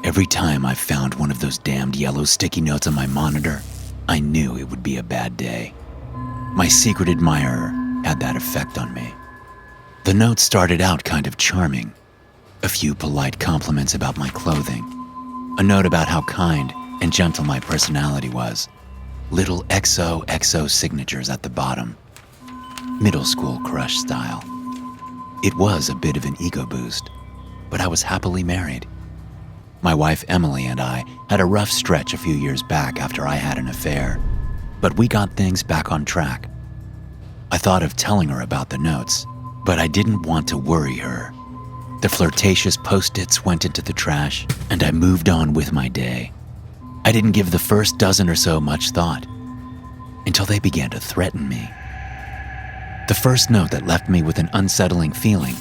Every time I found one of those damned yellow sticky notes on my monitor, I knew it would be a bad day. My secret admirer had that effect on me. The note started out kind of charming. A few polite compliments about my clothing. A note about how kind and gentle my personality was. Little XOXO signatures at the bottom. Middle school crush style. It was a bit of an ego boost, but I was happily married. My wife Emily and I had a rough stretch a few years back after I had an affair, but we got things back on track. I thought of telling her about the notes, but I didn't want to worry her. The flirtatious post-its went into the trash, and I moved on with my day. I didn't give the first dozen or so much thought, until they began to threaten me. The first note that left me with an unsettling feeling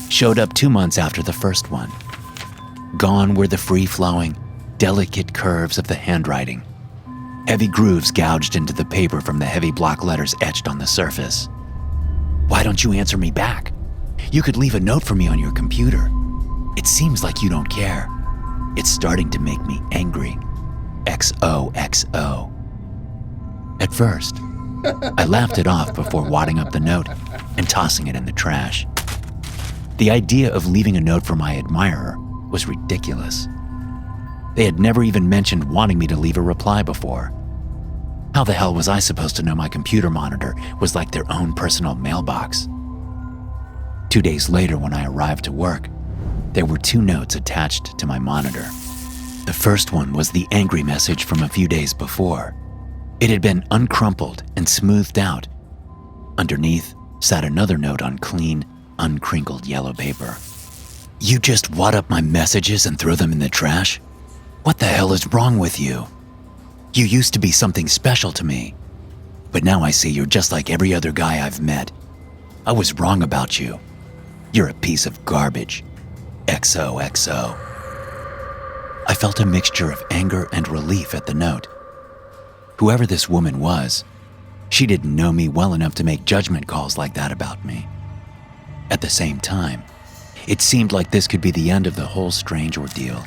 showed up 2 months after the first one. Gone were the free-flowing, delicate curves of the handwriting. Heavy grooves gouged into the paper from the heavy block letters etched on the surface. Why don't you answer me back? You could leave a note for me on your computer. It seems like you don't care. It's starting to make me angry. XOXO. At first, I laughed it off before wadding up the note and tossing it in the trash. The idea of leaving a note for my admirer was ridiculous. They had never even mentioned wanting me to leave a reply before. How the hell was I supposed to know my computer monitor was like their own personal mailbox? 2 days later, when I arrived to work, there were 2 notes attached to my monitor. The first one was the angry message from a few days before. It had been uncrumpled and smoothed out. Underneath sat another note on clean, uncrinkled yellow paper. You just wad up my messages and throw them in the trash? What the hell is wrong with you? You used to be something special to me, but now I see you're just like every other guy I've met. I was wrong about you. You're a piece of garbage. XOXO. I felt a mixture of anger and relief at the note. Whoever this woman was, she didn't know me well enough to make judgment calls like that about me. At the same time, it seemed like this could be the end of the whole strange ordeal.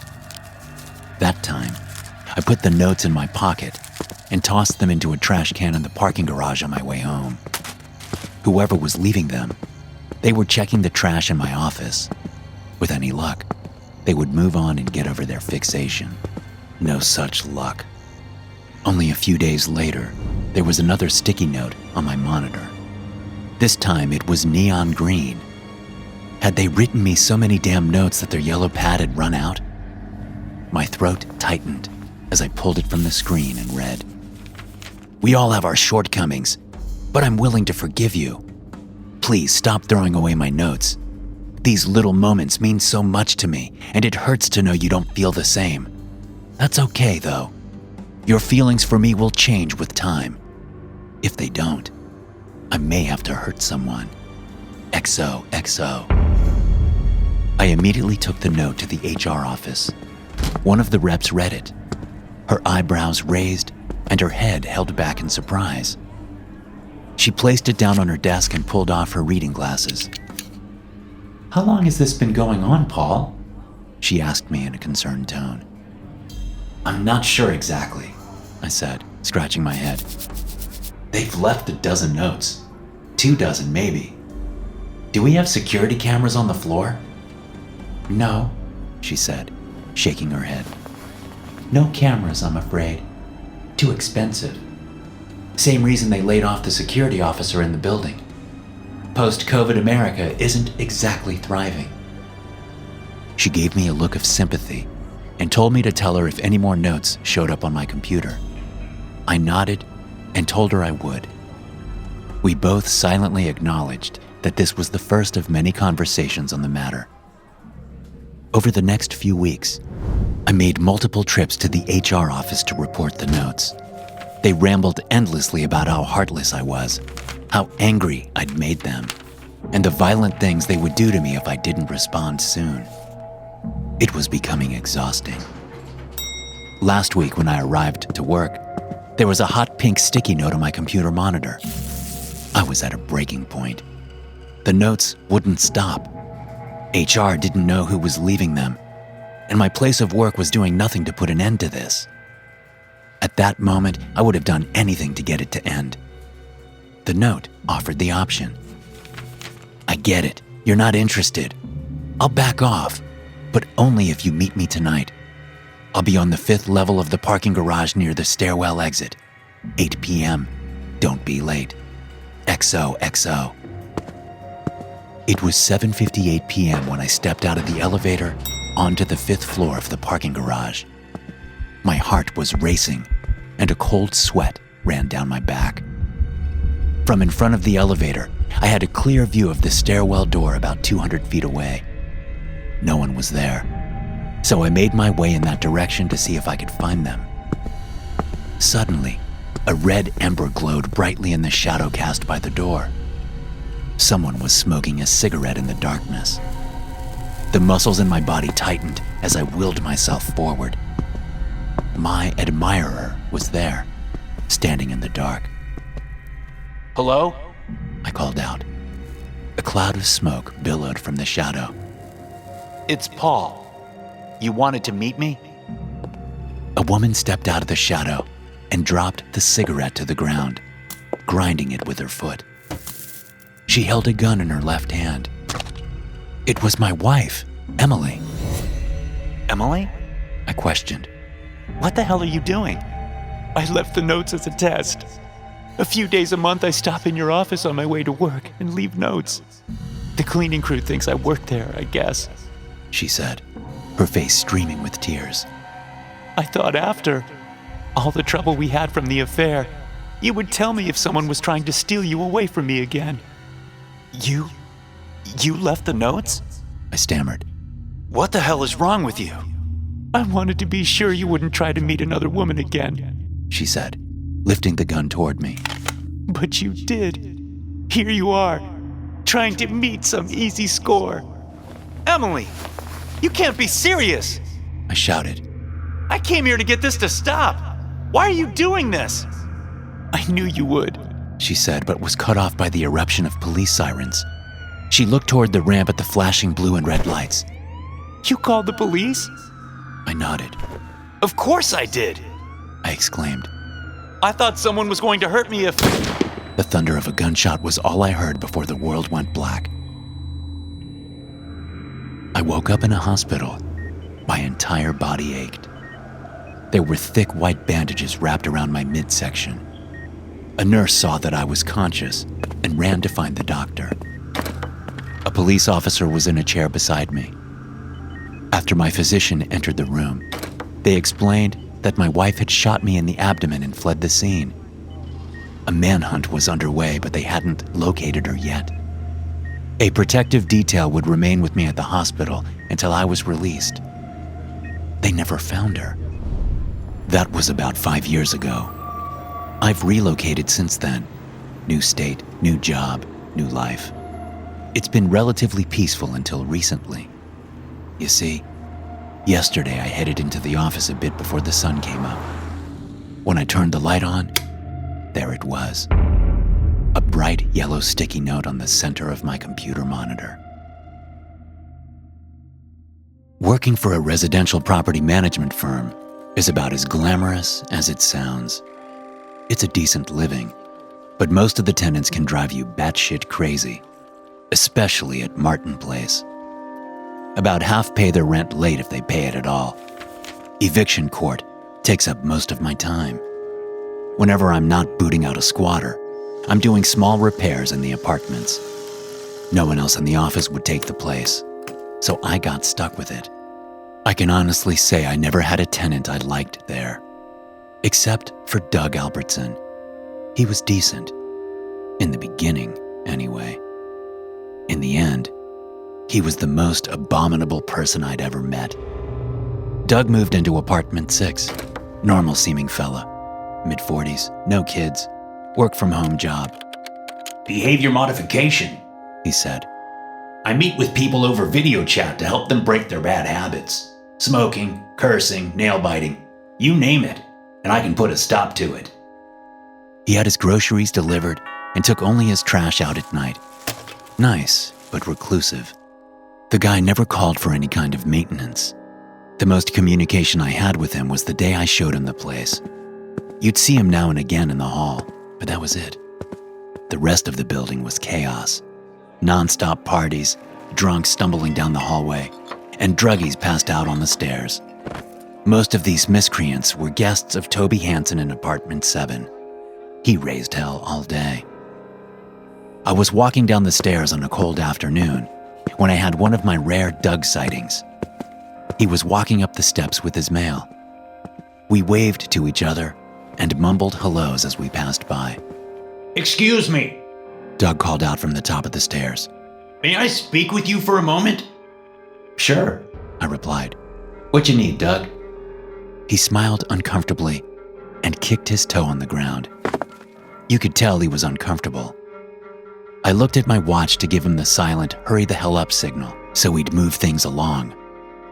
That time, I put the notes in my pocket and tossed them into a trash can in the parking garage on my way home. Whoever was leaving them, they were checking the trash in my office. With any luck, they would move on and get over their fixation. No such luck. Only a few days later, there was another sticky note on my monitor. This time it was neon green. Had they written me so many damn notes that their yellow pad had run out? My throat tightened as I pulled it from the screen and read, We all have our shortcomings, but I'm willing to forgive you. Please stop throwing away my notes. These little moments mean so much to me, and it hurts to know you don't feel the same. That's okay, though. Your feelings for me will change with time. If they don't, I may have to hurt someone. XOXO. I immediately took the note to the HR office. One of the reps read it, her eyebrows raised and her head held back in surprise. She placed it down on her desk and pulled off her reading glasses. How long has this been going on, Paul? She asked me in a concerned tone. I'm not sure exactly, I said, scratching my head. They've left a dozen notes. 2 dozen, maybe. Do we have security cameras on the floor? No, she said, shaking her head. No cameras, I'm afraid. Too expensive. Same reason they laid off the security officer in the building. Post-COVID America isn't exactly thriving. She gave me a look of sympathy and told me to tell her if any more notes showed up on my computer. I nodded and told her I would. We both silently acknowledged that this was the first of many conversations on the matter. Over the next few weeks, I made multiple trips to the HR office to report the notes. They rambled endlessly about how heartless I was, how angry I'd made them, and the violent things they would do to me if I didn't respond soon. It was becoming exhausting. Last week when I arrived to work, there was a hot pink sticky note on my computer monitor. I was at a breaking point. The notes wouldn't stop. HR didn't know who was leaving them. and my place of work was doing nothing to put an end to this. At that moment, I would have done anything to get it to end. The note offered the option. I get it. You're not interested. I'll back off, but only if you meet me tonight. I'll be on the 5th level of the parking garage near the stairwell exit. 8 p.m. Don't be late. XOXO. It was 7:58 p.m. when I stepped out of the elevator onto the 5th floor of the parking garage. My heart was racing, and a cold sweat ran down my back. From in front of the elevator, I had a clear view of the stairwell door about 200 feet away. No one was there, so I made my way in that direction to see if I could find them. Suddenly, a red ember glowed brightly in the shadow cast by the door. Someone was smoking a cigarette in the darkness. The muscles in my body tightened as I willed myself forward. My admirer was there, standing in the dark. "Hello?" I called out. A cloud of smoke billowed from the shadow. "It's Paul. You wanted to meet me?" A woman stepped out of the shadow and dropped the cigarette to the ground, grinding it with her foot. She held a gun in her left hand. It was my wife, Emily. "Emily?" I questioned. "What the hell are you doing?" "I left the notes as a test. A few days a month I stop in your office on my way to work and leave notes. The cleaning crew thinks I work there, I guess," she said, her face streaming with tears. "I thought after all the trouble we had from the affair, you would tell me if someone was trying to steal you away from me again." You left the notes?" I stammered. "What the hell is wrong with you?" "I wanted to be sure you wouldn't try to meet another woman again," she said, lifting the gun toward me. "But you did. Here you are, trying to meet some easy score." "Emily, you can't be serious!" I shouted. "I came here to get this to stop. Why are you doing this?" "I knew you would," she said, but was cut off by the eruption of police sirens. She looked toward the ramp at the flashing blue and red lights. "You called the police?" I nodded. "Of course I did," I exclaimed. "I thought someone was going to hurt me if..." The thunder of a gunshot was all I heard before the world went black. I woke up in a hospital. My entire body ached. There were thick white bandages wrapped around my midsection. A nurse saw that I was conscious and ran to find the doctor. A police officer was in a chair beside me. After my physician entered the room, they explained that my wife had shot me in the abdomen and fled the scene. A manhunt was underway, but they hadn't located her yet. A protective detail would remain with me at the hospital until I was released. They never found her. That was about 5 years ago. I've relocated since then. New state, new job, new life. It's been relatively peaceful until recently. You see, yesterday I headed into the office a bit before the sun came up. When I turned the light on, there it was. A bright yellow sticky note on the center of my computer monitor. Working for a residential property management firm is about as glamorous as it sounds. It's a decent living, but most of the tenants can drive you batshit crazy, especially at Martin Place. About half pay their rent late if they pay it at all. Eviction court takes up most of my time. Whenever I'm not booting out a squatter, I'm doing small repairs in the apartments. No one else in the office would take the place, so I got stuck with it. I can honestly say I never had a tenant I liked there, except for Doug Albertson. He was decent. In the beginning, anyway. In the end, he was the most abominable person I'd ever met. Doug moved into apartment 6, normal-seeming fella, mid-40s, no kids, work-from-home job. "Behavior modification," he said. "I meet with people over video chat to help them break their bad habits. Smoking, cursing, nail-biting, you name it, and I can put a stop to it." He had his groceries delivered and took only his trash out at night. Nice, but reclusive. The guy never called for any kind of maintenance. The most communication I had with him was the day I showed him the place. You'd see him now and again in the hall, but that was it. The rest of the building was chaos. Non-stop parties, drunks stumbling down the hallway, and druggies passed out on the stairs. Most of these miscreants were guests of Toby Hansen in apartment 7. He raised hell all day. I was walking down the stairs on a cold afternoon when I had one of my rare Doug sightings. He was walking up the steps with his mail. We waved to each other and mumbled hellos as we passed by. "Excuse me," Doug called out from the top of the stairs. "may I speak with you for a moment?" "Sure," I replied. "What you need, Doug?" He smiled uncomfortably and kicked his toe on the ground. You could tell he was uncomfortable. I looked at my watch to give him the silent hurry the hell up signal so we'd move things along.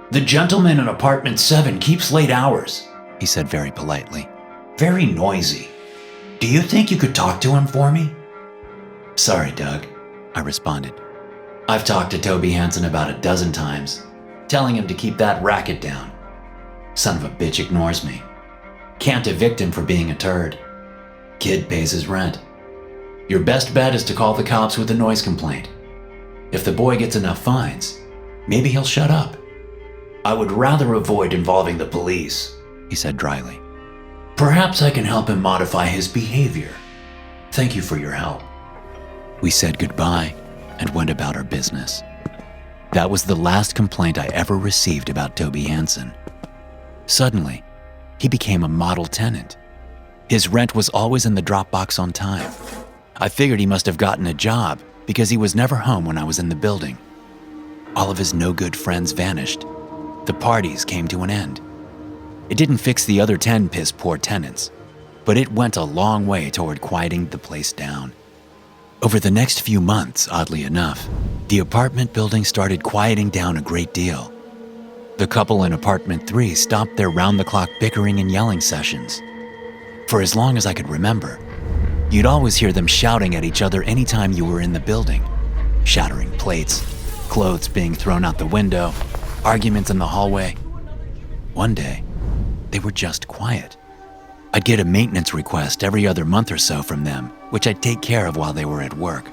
"The gentleman in apartment 7 keeps late hours," He said very politely. "very noisy. Do you think you could talk to him for me?" "Sorry, Doug," I responded. "I've talked to Toby Hansen about a dozen times, telling him to keep that racket down. Son of a bitch ignores me. Can't evict him for being a turd. Kid pays his rent. Your best bet is to call the cops with a noise complaint. If the boy gets enough fines, maybe he'll shut up. I would rather avoid involving the police," He said dryly. "Perhaps I can help him modify his behavior. Thank you for your help." We said goodbye and went about our business. That was the last complaint I ever received about Toby Hansen. Suddenly, he became a model tenant. His rent was always in the drop box on time. I figured he must have gotten a job because he was never home when I was in the building. All of his no-good friends vanished. The parties came to an end. It didn't fix the other 10 piss-poor tenants, but it went a long way toward quieting the place down. Over the next few months, oddly enough, the apartment building started quieting down a great deal. The couple in apartment 3 stopped their round-the-clock bickering and yelling sessions. For as long as I could remember, you'd always hear them shouting at each other anytime you were in the building. Shattering plates, clothes being thrown out the window, arguments in the hallway. One day, they were just quiet. I'd get a maintenance request every other month or so from them, which I'd take care of while they were at work.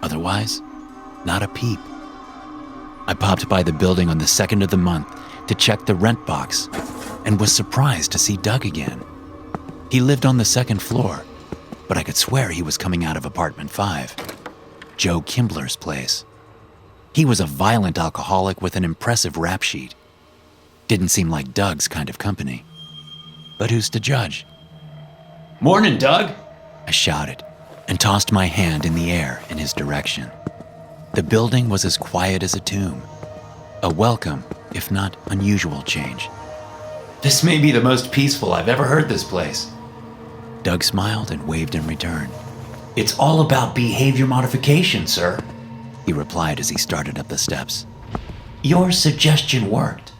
Otherwise, not a peep. I popped by the building on the 2nd of the month to check the rent box and was surprised to see Doug again. He lived on the 2nd floor, but I could swear he was coming out of apartment 5, Joe Kimbler's place. He was a violent alcoholic with an impressive rap sheet. Didn't seem like Doug's kind of company. But who's to judge? "Morning, Doug," I shouted and tossed my hand in the air in his direction. The building was as quiet as a tomb. A welcome, if not unusual change. "This may be the most peaceful I've ever heard this place." Doug smiled and waved in return. "It's all about behavior modification, sir," He replied as he started up the steps. "Your suggestion worked.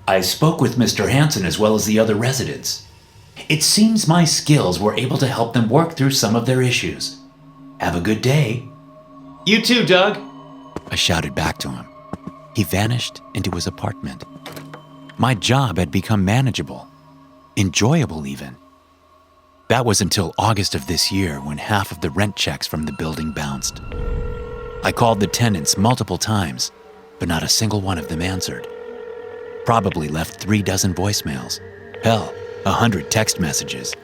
I spoke with Mr. Hansen as well as the other residents. It seems my skills were able to help them work through some of their issues. Have a good day." "You too, Doug," I shouted back to him. He vanished into his apartment. My job had become manageable, enjoyable even. That was until August of this year when half of the rent checks from the building bounced. I called the tenants multiple times, but not a single one of them answered. Probably left 36 voicemails. Hell, 100 text messages.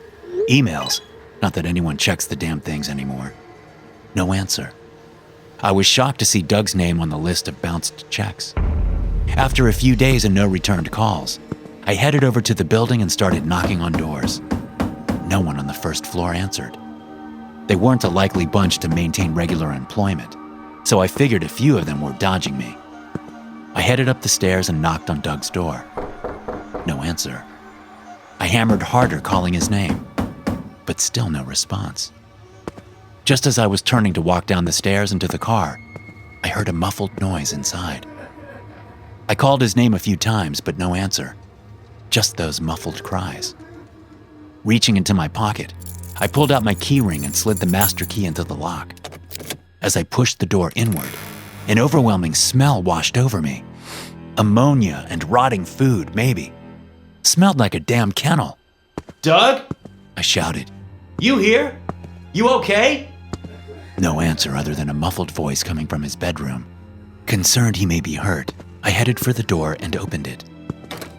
Emails, not that anyone checks the damn things anymore. No answer. I was shocked to see Doug's name on the list of bounced checks. After a few days and no returned calls, I headed over to the building and started knocking on doors. No one on the 1st floor answered. They weren't a likely bunch to maintain regular employment, so I figured a few of them were dodging me. I headed up the stairs and knocked on Doug's door. No answer. I hammered harder, calling his name, but still no response. Just as I was turning to walk down the stairs into the car, I heard a muffled noise inside. I called his name a few times, but no answer. Just those muffled cries. Reaching into my pocket, I pulled out my key ring and slid the master key into the lock. As I pushed the door inward, an overwhelming smell washed over me. Ammonia and rotting food, maybe. Smelled like a damn kennel. Doug? I shouted. You here? You okay? No answer other than a muffled voice coming from his bedroom. Concerned he may be hurt, I headed for the door and opened it.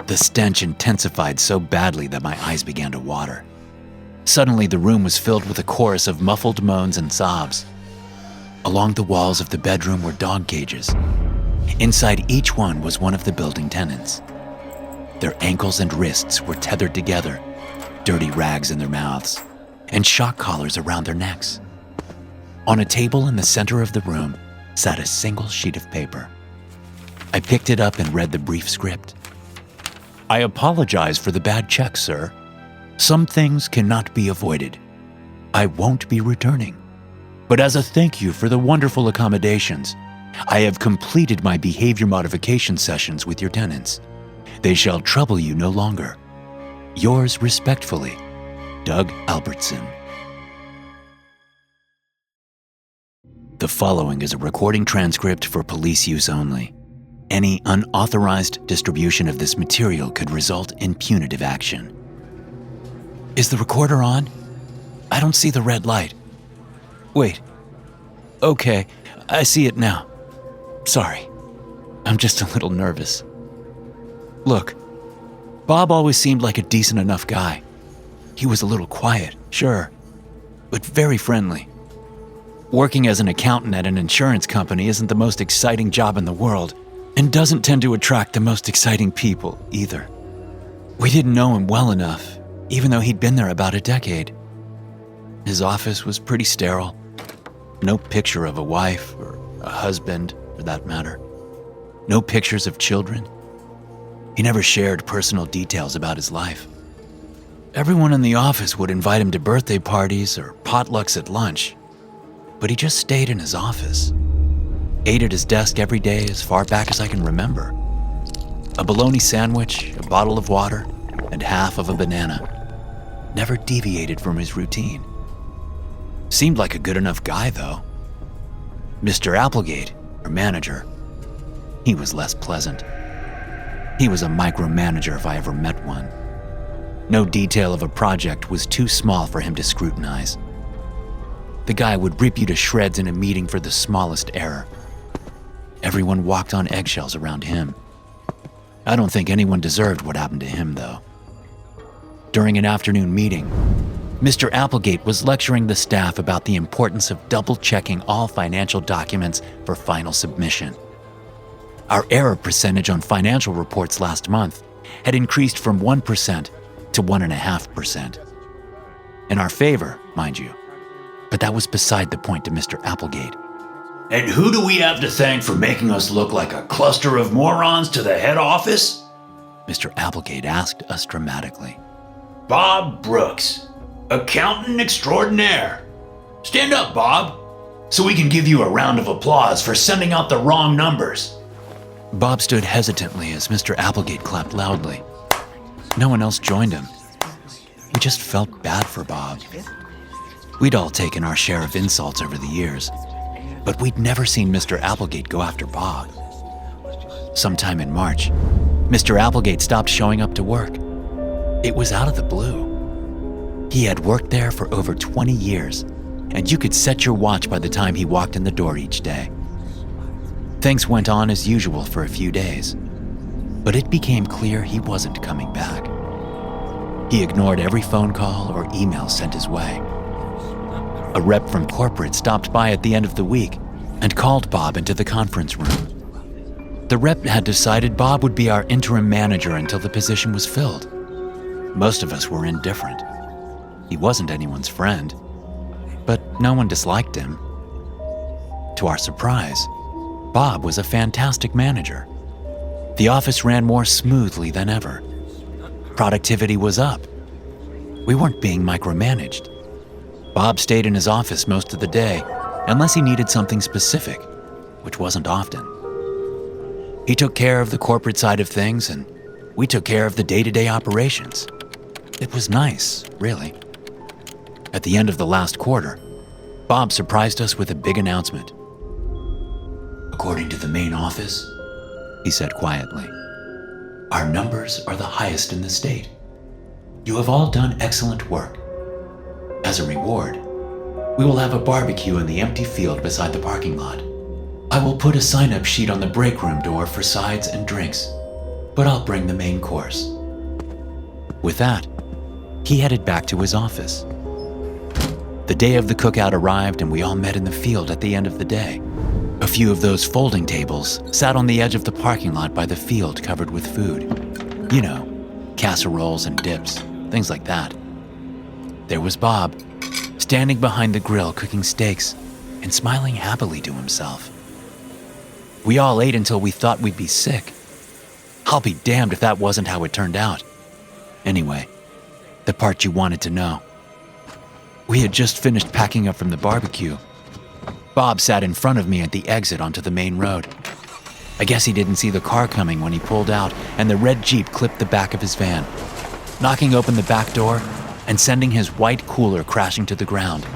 The stench intensified so badly that my eyes began to water. Suddenly, the room was filled with a chorus of muffled moans and sobs. Along the walls of the bedroom were dog cages. Inside each one was one of the building tenants. Their ankles and wrists were tethered together, dirty rags in their mouths, and shock collars around their necks. On a table in the center of the room sat a single sheet of paper. I picked it up and read the brief script. I apologize for the bad check, sir. Some things cannot be avoided. I won't be returning. But as a thank you for the wonderful accommodations, I have completed my behavior modification sessions with your tenants. They shall trouble you no longer. Yours respectfully, Doug Albertson. The following is a recording transcript for police use only. Any unauthorized distribution of this material could result in punitive action. Is the recorder on? I don't see the red light. Wait. Okay, I see it now. Sorry, I'm just a little nervous. Look, Bob always seemed like a decent enough guy. He was a little quiet, sure, but very friendly. Working as an accountant at an insurance company isn't the most exciting job in the world, and doesn't tend to attract the most exciting people either. We didn't know him well enough, even though he'd been there about a decade. His office was pretty sterile. No picture of a wife or a husband, for that matter. No pictures of children. He never shared personal details about his life. Everyone in the office would invite him to birthday parties or potlucks at lunch, but he just stayed in his office. Ate at his desk every day as far back as I can remember. A bologna sandwich, a bottle of water, and half of a banana. Never deviated from his routine. Seemed like a good enough guy, though. Mr. Applegate, our manager, he was less pleasant. He was a micromanager if I ever met one. No detail of a project was too small for him to scrutinize. The guy would rip you to shreds in a meeting for the smallest error. Everyone walked on eggshells around him. I don't think anyone deserved what happened to him, though. During an afternoon meeting, Mr. Applegate was lecturing the staff about the importance of double-checking all financial documents for final submission. Our error percentage on financial reports last month had increased from 1% to 1.5%. In our favor, mind you. But that was beside the point to Mr. Applegate. And who do we have to thank for making us look like a cluster of morons to the head office? Mr. Applegate asked us dramatically. Bob Brooks, accountant extraordinaire. Stand up, Bob, so we can give you a round of applause for sending out the wrong numbers. Bob stood hesitantly as Mr. Applegate clapped loudly. No one else joined him. We just felt bad for Bob. We'd all taken our share of insults over the years, but we'd never seen Mr. Applegate go after Bob. Sometime in March, Mr. Applegate stopped showing up to work. It was out of the blue. He had worked there for over 20 years, and you could set your watch by the time he walked in the door each day. Things went on as usual for a few days, but it became clear he wasn't coming back. He ignored every phone call or email sent his way. A rep from corporate stopped by at the end of the week and called Bob into the conference room. The rep had decided Bob would be our interim manager until the position was filled. Most of us were indifferent. He wasn't anyone's friend, but no one disliked him. To our surprise, Bob was a fantastic manager. The office ran more smoothly than ever. Productivity was up. We weren't being micromanaged. Bob stayed in his office most of the day, unless he needed something specific, which wasn't often. He took care of the corporate side of things, and we took care of the day-to-day operations. It was nice, really. At the end of the last quarter, Bob surprised us with a big announcement. According to the main office, he said quietly. Our numbers are the highest in the state. You have all done excellent work. As a reward, we will have a barbecue in the empty field beside the parking lot. I will put a sign-up sheet on the break room door for sides and drinks, but I'll bring the main course. With that, he headed back to his office. The day of the cookout arrived and we all met in the field at the end of the day. A few of those folding tables sat on the edge of the parking lot by the field covered with food. You know, casseroles and dips, things like that. There was Bob, standing behind the grill cooking steaks and smiling happily to himself. We all ate until we thought we'd be sick. I'll be damned if that wasn't how it turned out. Anyway, the part you wanted to know. We had just finished packing up from the barbecue. Bob sat in front of me at the exit onto the main road. I guess he didn't see the car coming when he pulled out, and the red Jeep clipped the back of his van, knocking open the back door and sending his white cooler crashing to the ground.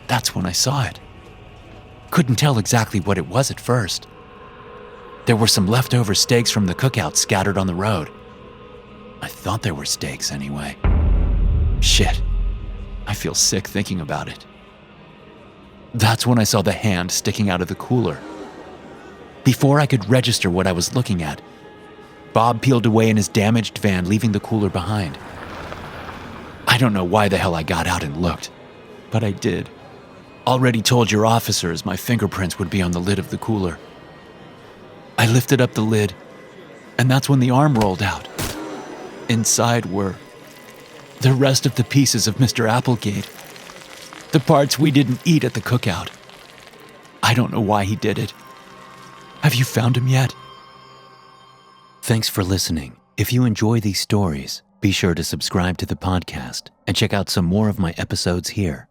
That's when I saw it. Couldn't tell exactly what it was at first. There were some leftover steaks from the cookout scattered on the road. I thought there were steaks anyway. Shit, I feel sick thinking about it. That's when I saw the hand sticking out of the cooler. Before I could register what I was looking at, Bob peeled away in his damaged van, leaving the cooler behind. I don't know why the hell I got out and looked, but I did. Already told your officers my fingerprints would be on the lid of the cooler. I lifted up the lid, and that's when the arm rolled out. Inside were the rest of the pieces of Mr. Applegate, the parts we didn't eat at the cookout. I don't know why he did it. Have you found him yet? Thanks for listening. If you enjoy these stories, be sure to subscribe to the podcast and check out some more of my episodes here.